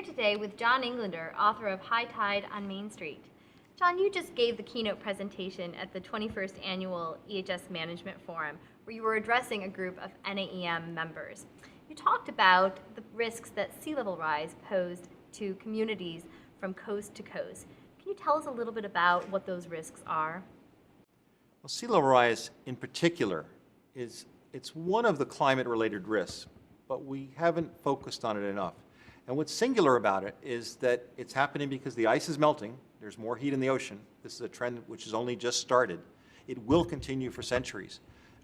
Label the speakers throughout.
Speaker 1: today with John Englander, author of High Tide on Main Street. John, you just gave the keynote presentation at the 21st Annual EHS Management Forum, where you were addressing a group of NAEM members. You talked about the risks that sea level rise posed to communities from coast to coast. Can you tell us a little bit about what those risks are?
Speaker 2: Well, sea level rise in particular it's one of the climate-related risks, but we haven't focused on it enough. And what's singular about it is that it's happening because the ice is melting. There's more heat in the ocean. This is a trend which has only just started. It will continue for centuries.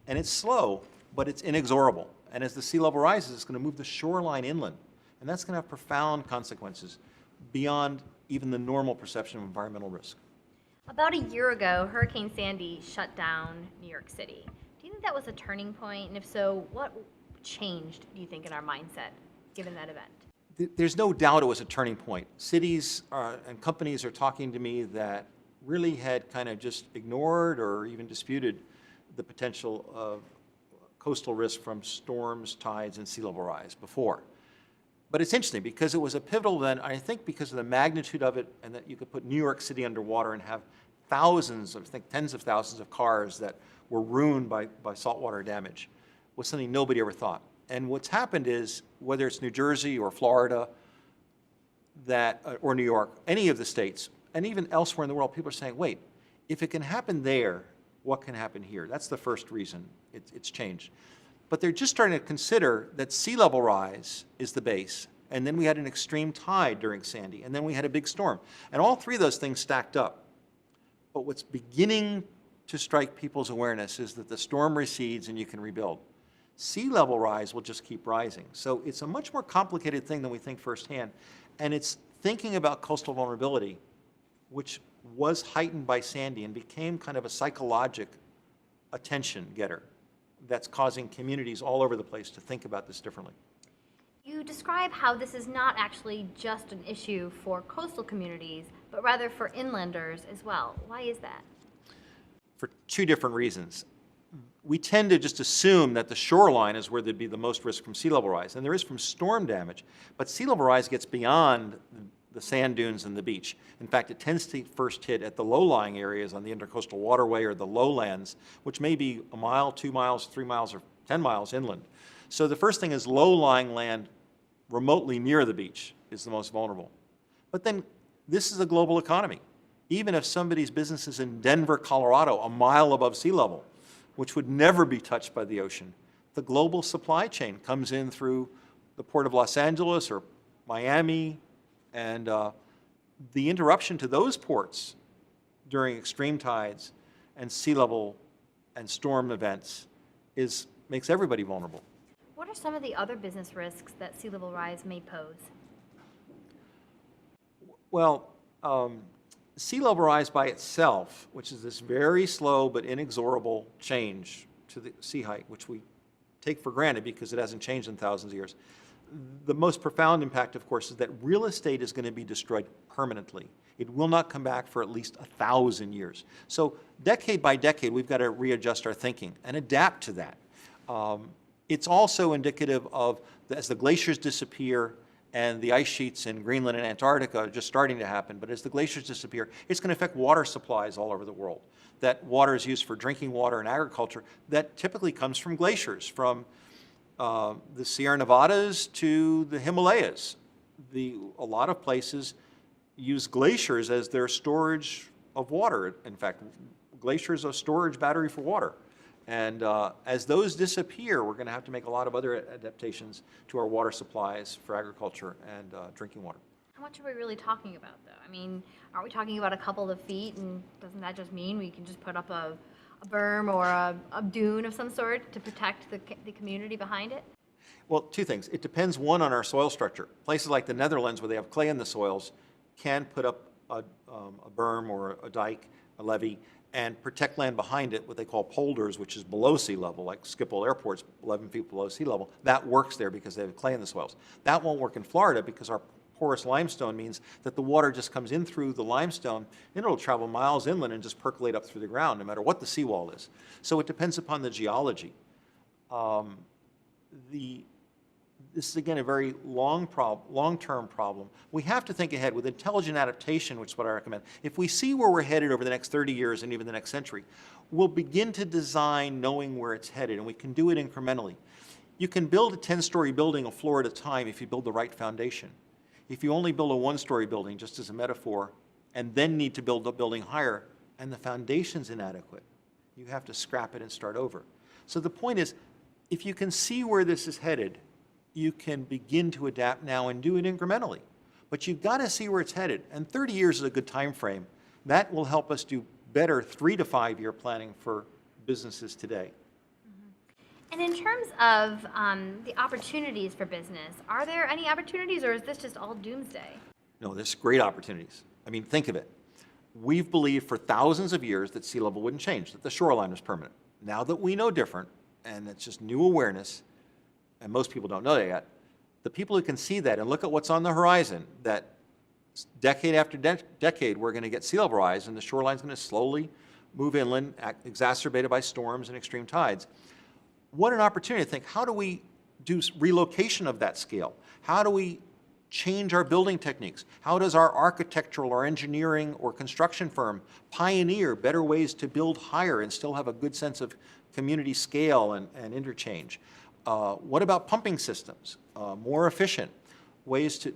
Speaker 2: And it's slow, but it's inexorable. And as the sea level rises, it's going to move the shoreline inland. And that's going to have profound consequences beyond even the normal perception of environmental risk.
Speaker 1: About a year ago, Hurricane Sandy shut down New York City. Do you think that was a turning point? And if so, what changed, do you think, in our mindset, given that event?
Speaker 2: There's no doubt it was a turning point. Cities and companies are talking to me that really had kind of just ignored or even disputed the potential of coastal risk from storms, tides, and sea level rise before. But it's interesting because it was a pivotal event, I think because of the magnitude of it, and that you could put New York City underwater and have thousands, I think tens of thousands of cars that were ruined by saltwater damage, was something nobody ever thought. And what's happened is, whether it's New Jersey or Florida, or New York, any of the states, and even elsewhere in the world, people are saying, wait, if it can happen there, what can happen here? That's the first reason it's changed. But they're just starting to consider that sea level rise is the base, and then we had an extreme tide during Sandy, and then we had a big storm. And all three of those things stacked up. But what's beginning to strike people's awareness is that the storm recedes and you can rebuild. Sea level rise will just keep rising. So it's a much more complicated thing than we think firsthand. And it's thinking about coastal vulnerability, which was heightened by Sandy and became kind of a psychologic attention getter that's causing communities all over the place to think about this differently.
Speaker 1: You describe how this is not actually just an issue for coastal communities, but rather for inlanders as well. Why is that?
Speaker 2: For two different reasons. We tend to just assume that the shoreline is where there'd be the most risk from sea level rise, and there is from storm damage, but sea level rise gets beyond the sand dunes and the beach. In fact, it tends to first hit at the low-lying areas on the intercoastal waterway or the lowlands, which may be a mile, 2 miles, 3 miles, or 10 miles inland. So the first thing is low-lying land remotely near the beach is the most vulnerable. But then this is a global economy. Even if somebody's business is in Denver, Colorado, a mile above sea level, which would never be touched by the ocean, the global supply chain comes in through the port of Los Angeles or Miami, and the interruption to those ports during extreme tides and sea level and storm events makes everybody vulnerable.
Speaker 1: What are some of the other business risks that sea level rise may pose?
Speaker 2: Well, sea level rise by itself, which is this very slow but inexorable change to the sea height, which we take for granted because it hasn't changed in thousands of years. The most profound impact, of course, is that real estate is going to be destroyed permanently. It will not come back for at least 1,000 years. So decade by decade, we've got to readjust our thinking and adapt to that. It's also indicative of, as the glaciers disappear, and the ice sheets in Greenland and Antarctica are just starting to happen, but as the glaciers disappear, it's going to affect water supplies all over the world. That water is used for drinking water and agriculture that typically comes from glaciers, from the Sierra Nevadas to the Himalayas. A lot of places use glaciers as their storage of water. In fact, glaciers are a storage battery for water. And as those disappear, we're going to have to make a lot of other adaptations to our water supplies for agriculture and drinking water.
Speaker 1: How much are we really talking about, though? I mean, aren't we talking about a couple of feet, and doesn't that just mean we can just put up a berm or a dune of some sort to protect the community behind it?
Speaker 2: Well, two things. It depends, one, on our soil structure. Places like the Netherlands, where they have clay in the soils, can put up a berm or a dike, a levee, and protect land behind it, what they call polders, which is below sea level, like Schiphol Airport's 11 feet below sea level. That works there because they have clay in the soils. That won't work in Florida because our porous limestone means that the water just comes in through the limestone, and it'll travel miles inland and just percolate up through the ground, no matter what the seawall is. So it depends upon the geology. This is, again, a very long-term problem. We have to think ahead with intelligent adaptation, which is what I recommend. If we see where we're headed over the next 30 years and even the next century, we'll begin to design knowing where it's headed, and we can do it incrementally. You can build a 10-story building a floor at a time if you build the right foundation. If you only build a 1-story building, just as a metaphor, and then need to build a building higher, and the foundation's inadequate, you have to scrap it and start over. So the point is, if you can see where this is headed, you can begin to adapt now and do it incrementally. But you've got to see where it's headed, and 30 years is a good time frame. That will help us do better 3 to 5 year planning for businesses today.
Speaker 1: And in terms of the opportunities for business, are there any opportunities, or is this just all doomsday?
Speaker 2: No, there's great opportunities. I mean, think of it. We've believed for thousands of years that sea level wouldn't change, that the shoreline was permanent. Now that we know different, and it's just new awareness, and most people don't know that yet, the people who can see that and look at what's on the horizon, that decade after decade we're going to get sea level rise and the shoreline's going to slowly move inland, exacerbated by storms and extreme tides. What an opportunity to think, how do we do relocation of that scale? How do we change our building techniques? How does our architectural or engineering or construction firm pioneer better ways to build higher and still have a good sense of community scale and interchange? What about pumping systems? More efficient ways to,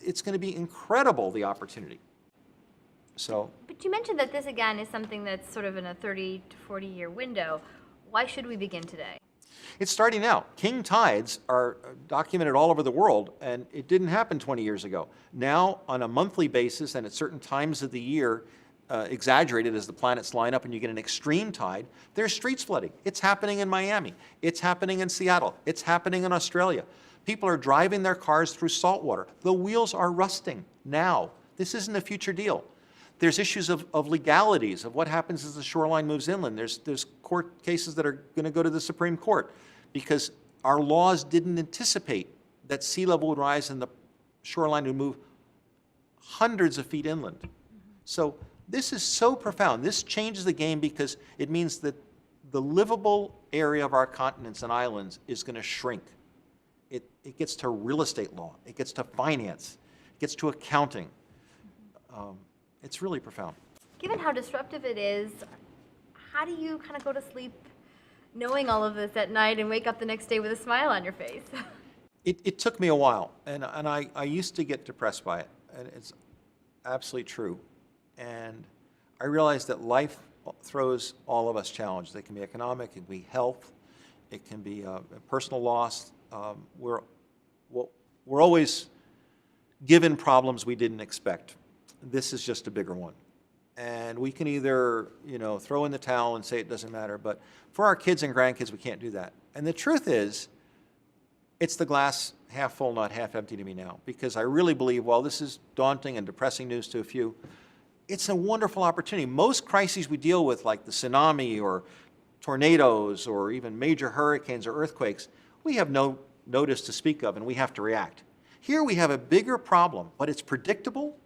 Speaker 2: it's going to be incredible, the opportunity. So.
Speaker 1: But you mentioned that this, again, is something that's sort of in a 30 to 40 year window. Why should we begin today?
Speaker 2: It's starting now. King tides are documented all over the world, and it didn't happen 20 years ago. Now, on a monthly basis and at certain times of the year, exaggerated as the planets line up and you get an extreme tide, there's streets flooding. It's happening in Miami. It's happening in Seattle. It's happening in Australia. People are driving their cars through salt water. The wheels are rusting now. This isn't a future deal. There's issues of legalities, of what happens as the shoreline moves inland. There's court cases that are going to go to the Supreme Court because our laws didn't anticipate that sea level would rise and the shoreline would move hundreds of feet inland. So this is so profound. This changes the game because it means that the livable area of our continents and islands is going to shrink. It gets to real estate law. It gets to finance. It gets to accounting. It's really profound.
Speaker 1: Given how disruptive it is, how do you kind of go to sleep knowing all of this at night and wake up the next day with a smile on your face?
Speaker 2: It took me a while, and I used to get depressed by it, and it's absolutely true. And I realized that life throws all of us challenges. It can be economic, it can be health, it can be a personal loss. We're always given problems we didn't expect. This is just a bigger one. And we can either, throw in the towel and say it doesn't matter, but for our kids and grandkids, we can't do that. And the truth is, it's the glass half full, not half empty to me now, because I really believe, while this is daunting and depressing news to a few, it's a wonderful opportunity. Most crises we deal with, like the tsunami or tornadoes or even major hurricanes or earthquakes, we have no notice to speak of and we have to react. Here we have a bigger problem, but it's predictable,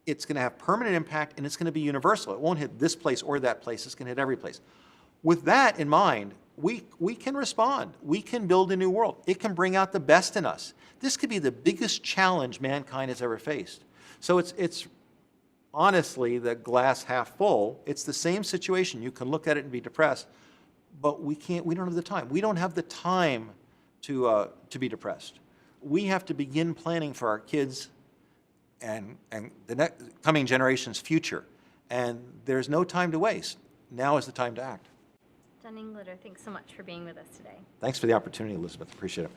Speaker 2: it's going to have permanent impact, and it's going to be universal. It won't hit this place or that place, it's going to hit every place. With that in mind, we can respond. We can build a new world. It can bring out the best in us. This could be the biggest challenge mankind has ever faced. So it's honestly the glass half full. It's the same situation. You can look at it and be depressed, but we don't have the time. We don't have the time to be depressed. We have to begin planning for our kids and the coming generation's future. And there's no time to waste. Now is the time to act.
Speaker 1: John Englander, thanks so much for being with us today.
Speaker 2: Thanks for the opportunity, Elizabeth. Appreciate it.